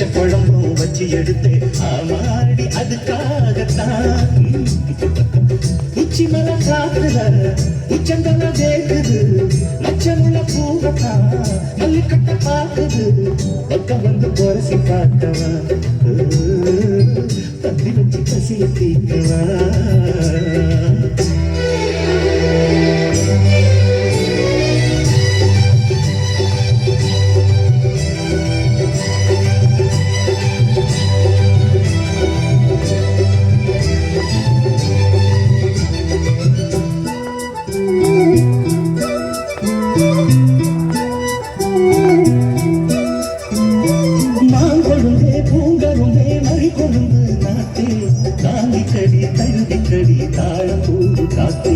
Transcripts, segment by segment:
மொச்ச குழம்பும் வச்சு எடுத்து ஆமாடி அதுக்காகத்தான் உச்சி மலை காத்துல உச்சந்தல வேகுது மச்சமுள்ள பூவத்தான் மல்லிக்கட்ட பாக்குது பக்கம் வந்து பொரசி பார்த்தவா பத்தி வச்சு பசிய தீக்கவா கடி தாழம் பூவு காத்தே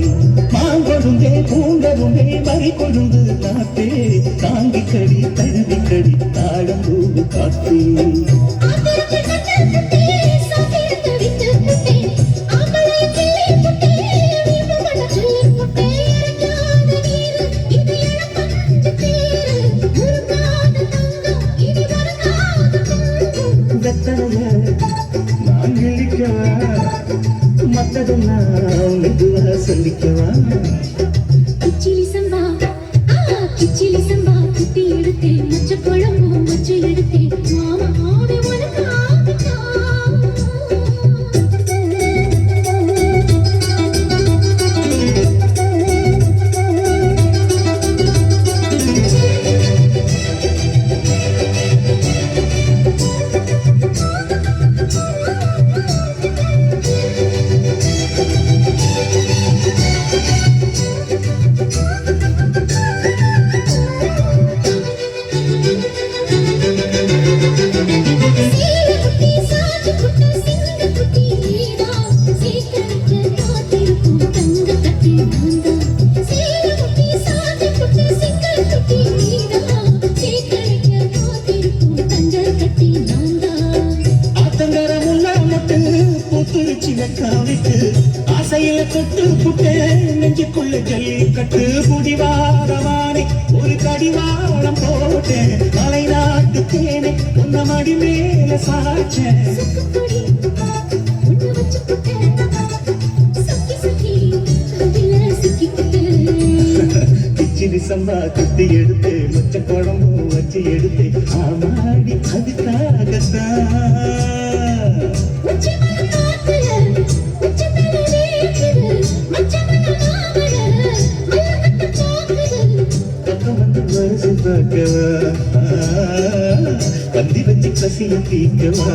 மாங்கொழுந்தே பூங்கருந்தே மறி கொழுந்து காத்தே தாங்கி கடி தழுவி கடி தாழம் பூவு காத்தே வெத்தலைய நான் இழிக்கவா மத்ததெல்லாம் மெதுவா சொல்லிக்கவா கிச்சிலி சம்பா குட்டி எடுத்தேன் மச்ச குழம்பும் வச்சு எடுத்தேன் மாமா ஆவி உனக்கு காவிட்டு ஆசையில தொட்டு புட்டே நெஞ்சுக்குள்ள ஜல்லி கட்டு புடிவாரவானே ஒரு கடிவாளம் போட்டேன் மலை நாட்டு தேனே உன்ன மடி மேல சாச்சேன் கிச்சிலி சம்பா குட்டி எடுத்து மொச்ச குழம்பும் வச்சு எடுத்து ஆமாடி அதுக்காகத்தான் பந்தி வச்சு பசிய தீக்கவா